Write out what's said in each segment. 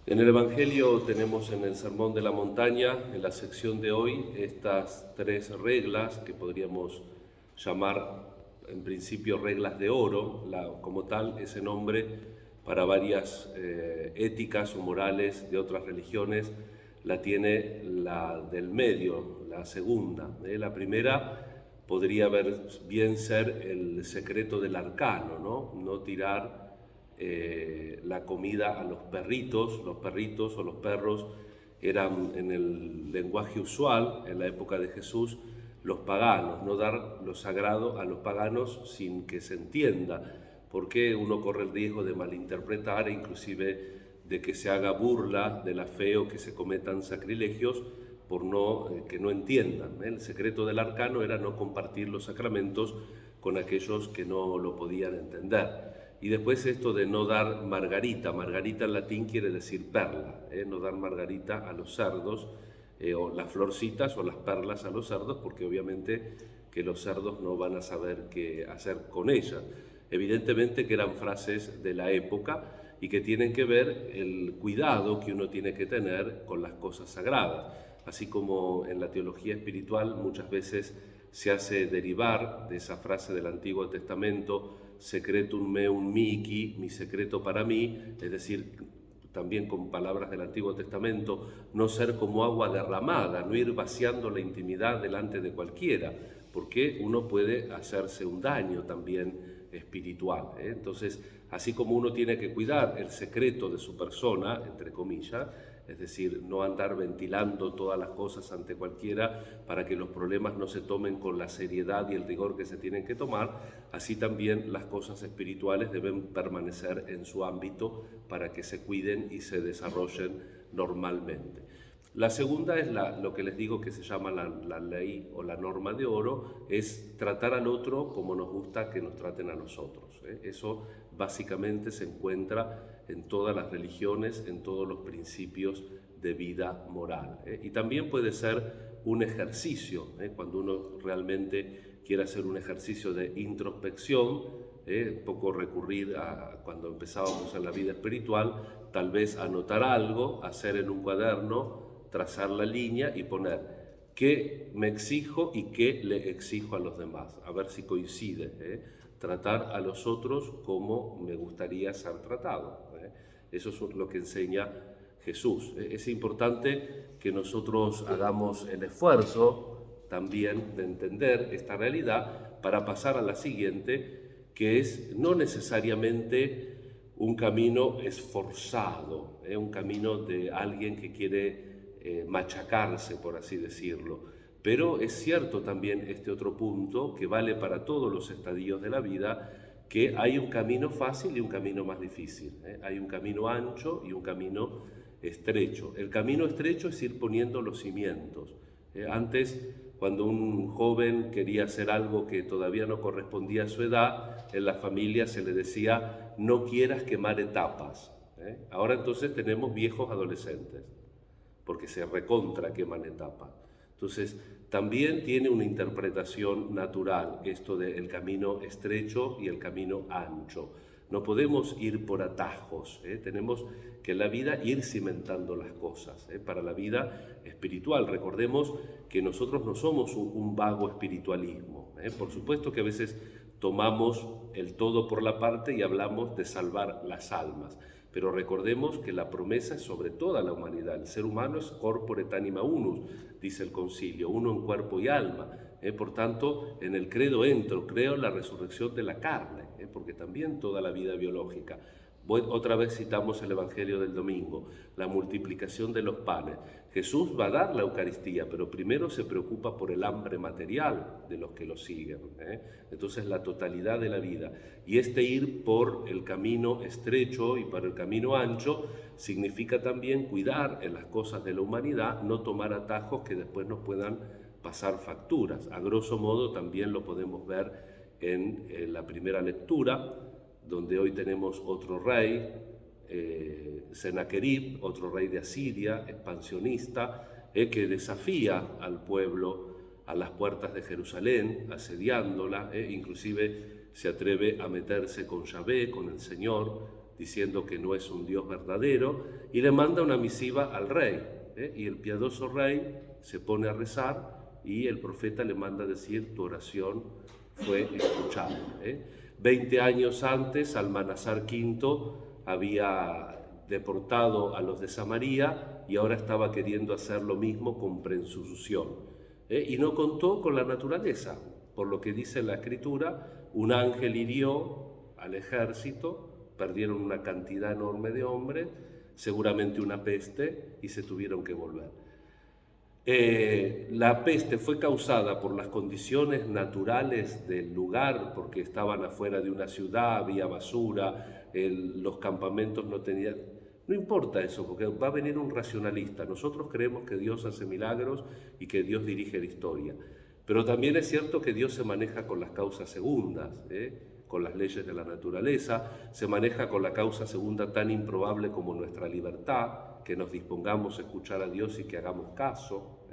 En el Evangelio tenemos en el Sermón de la Montaña, en la sección de hoy, estas tres reglas que podríamos llamar en principio reglas de oro, como tal ese nombre para varias éticas o morales de otras religiones la tiene la del medio, la segunda. La primera podría bien ser el secreto del arcano, no tirar la comida a los perritos o los perros eran en el lenguaje usual en la época de Jesús los paganos, no dar lo sagrado a los paganos sin que se entienda, porque uno corre el riesgo de malinterpretar e inclusive de que se haga burla de la fe o que se cometan sacrilegios por que no entiendan. El secreto del arcano era no compartir los sacramentos con aquellos que no lo podían entender. Y después esto de no dar margarita. Margarita en latín quiere decir perla, no dar margarita a los cerdos, o las florcitas o las perlas a los cerdos, porque obviamente que los cerdos no van a saber qué hacer con ellas. Evidentemente que eran frases de la época y que tienen que ver el cuidado que uno tiene que tener con las cosas sagradas. Así como en la teología espiritual muchas veces se hace derivar de esa frase del Antiguo Testamento, secretum meum mihi, mi secreto para mí, es decir, también con palabras del Antiguo Testamento, no ser como agua derramada, no ir vaciando la intimidad delante de cualquiera, porque uno puede hacerse un daño también espiritual. Entonces, así como uno tiene que cuidar el secreto de su persona, entre comillas, es decir, no andar ventilando todas las cosas ante cualquiera para que los problemas no se tomen con la seriedad y el rigor que se tienen que tomar, así también las cosas espirituales deben permanecer en su ámbito para que se cuiden y se desarrollen normalmente. La segunda es lo que les digo que se llama la ley o la norma de oro, es tratar al otro como nos gusta que nos traten a nosotros. Eso básicamente se encuentra en todas las religiones, en todos los principios de vida moral. Y también puede ser un ejercicio, cuando uno realmente quiere hacer un ejercicio de introspección, poco recurrir a cuando empezábamos en la vida espiritual, tal vez anotar algo, hacer en un cuaderno, trazar la línea y poner qué me exijo y qué le exijo a los demás, a ver si coincide. Tratar a los otros como me gustaría ser tratado. Eso es lo que enseña Jesús. Es importante que nosotros hagamos el esfuerzo también de entender esta realidad para pasar a la siguiente, que es no necesariamente un camino esforzado, un camino de alguien que quiere machacarse, por así decirlo. Pero es cierto también este otro punto que vale para todos los estadios de la vida, que hay un camino fácil y un camino más difícil. Hay un camino ancho y un camino estrecho. El camino estrecho es ir poniendo los cimientos. Antes, cuando un joven quería hacer algo que todavía no correspondía a su edad, en la familia se le decía, no quieras quemar etapas. Ahora entonces tenemos viejos adolescentes, porque se recontra queman etapas. Entonces, también tiene una interpretación natural esto del camino estrecho y el camino ancho. No podemos ir por atajos, tenemos que en la vida ir cimentando las cosas. Para la vida espiritual, recordemos que nosotros no somos un vago espiritualismo. Por supuesto que a veces tomamos el todo por la parte y hablamos de salvar las almas. Pero recordemos que la promesa es sobre toda la humanidad. El ser humano es corpore et anima unus, dice el concilio, uno en cuerpo y alma. Por tanto, en el credo entro, creo en la resurrección de la carne, porque también toda la vida biológica. Otra vez citamos el Evangelio del domingo, la multiplicación de los panes. Jesús va a dar la Eucaristía, pero primero se preocupa por el hambre material de los que lo siguen. Entonces la totalidad de la vida. Y este ir por el camino estrecho y por el camino ancho significa también cuidar en las cosas de la humanidad, no tomar atajos que después nos puedan pasar facturas. A grosso modo también lo podemos ver en la primera lectura, donde hoy tenemos otro rey, Sennacherib, otro rey de Asiria, expansionista, que desafía al pueblo a las puertas de Jerusalén, asediándola, inclusive se atreve a meterse con Yahvé, con el Señor, diciendo que no es un Dios verdadero, y le manda una misiva al rey, y el piadoso rey se pone a rezar y el profeta le manda a decir: tu oración fue escuchada. 20 años antes, Almanazar V había deportado a los de Samaria y ahora estaba queriendo hacer lo mismo con Prensución. Y no contó con la naturaleza, por lo que dice la Escritura: un ángel hirió al ejército, perdieron una cantidad enorme de hombres, seguramente una peste, y se tuvieron que volver. La peste fue causada por las condiciones naturales del lugar, porque estaban afuera de una ciudad, había basura, los campamentos no tenían... No importa eso, porque va a venir un racionalista. Nosotros creemos que Dios hace milagros y que Dios dirige la historia. Pero también es cierto que Dios se maneja con las causas segundas, con las leyes de la naturaleza, se maneja con la causa segunda tan improbable como nuestra libertad, que nos dispongamos a escuchar a Dios y que hagamos caso.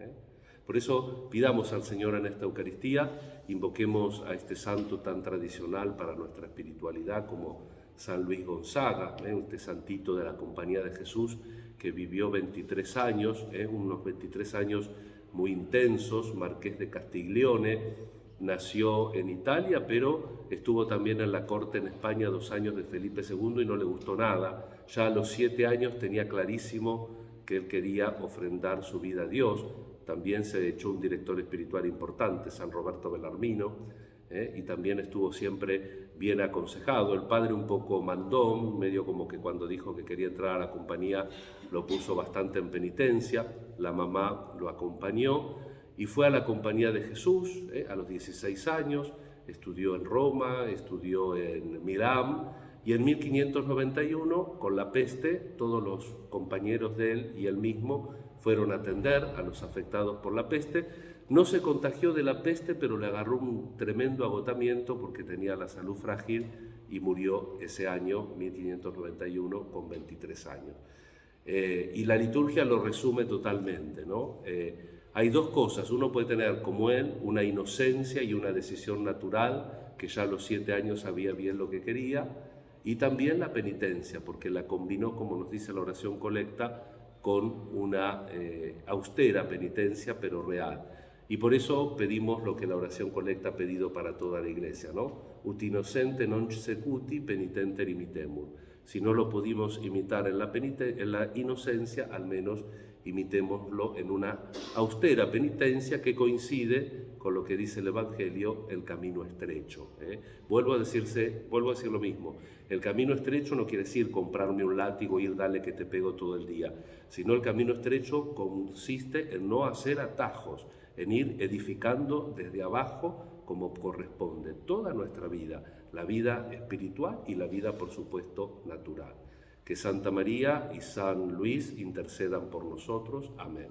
Por eso pidamos al Señor en esta Eucaristía, invoquemos a este santo tan tradicional para nuestra espiritualidad como San Luis Gonzaga, este santito de la Compañía de Jesús que vivió 23 años, unos 23 años muy intensos, marqués de Castiglione. Nació en Italia, pero estuvo también en la corte en España 2 años de Felipe II y no le gustó nada. Ya a los 7 años tenía clarísimo que él quería ofrendar su vida a Dios. También se echó un director espiritual importante, San Roberto Bellarmino, y también estuvo siempre bien aconsejado. El padre un poco mandón, medio como que cuando dijo que quería entrar a la compañía lo puso bastante en penitencia. La mamá lo acompañó y fue a la Compañía de Jesús a los 16 años, estudió en Roma, estudió en Milán, y en 1591, con la peste, todos los compañeros de él y él mismo fueron a atender a los afectados por la peste. No se contagió de la peste, pero le agarró un tremendo agotamiento porque tenía la salud frágil y murió ese año, 1591, con 23 años. Y la liturgia lo resume totalmente, ¿no? Hay dos cosas: uno puede tener, como él, una inocencia y una decisión natural, que ya a los 7 años sabía bien lo que quería, y también la penitencia, porque la combinó, como nos dice la oración colecta, con una austera penitencia, pero real. Y por eso pedimos lo que la oración colecta ha pedido para toda la Iglesia, ¿no? Ut innocente non secuti penitenter imitemur. Si no lo pudimos imitar en la inocencia, al menos imitémoslo en una austera penitencia que coincide con lo que dice el Evangelio, el camino estrecho. Vuelvo a decir lo mismo: el camino estrecho no quiere decir comprarme un látigo e ir dale que te pego todo el día, sino el camino estrecho consiste en no hacer atajos, en ir edificando desde abajo como corresponde toda nuestra vida, la vida espiritual y la vida, por supuesto, natural. Que Santa María y San Luis intercedan por nosotros. Amén.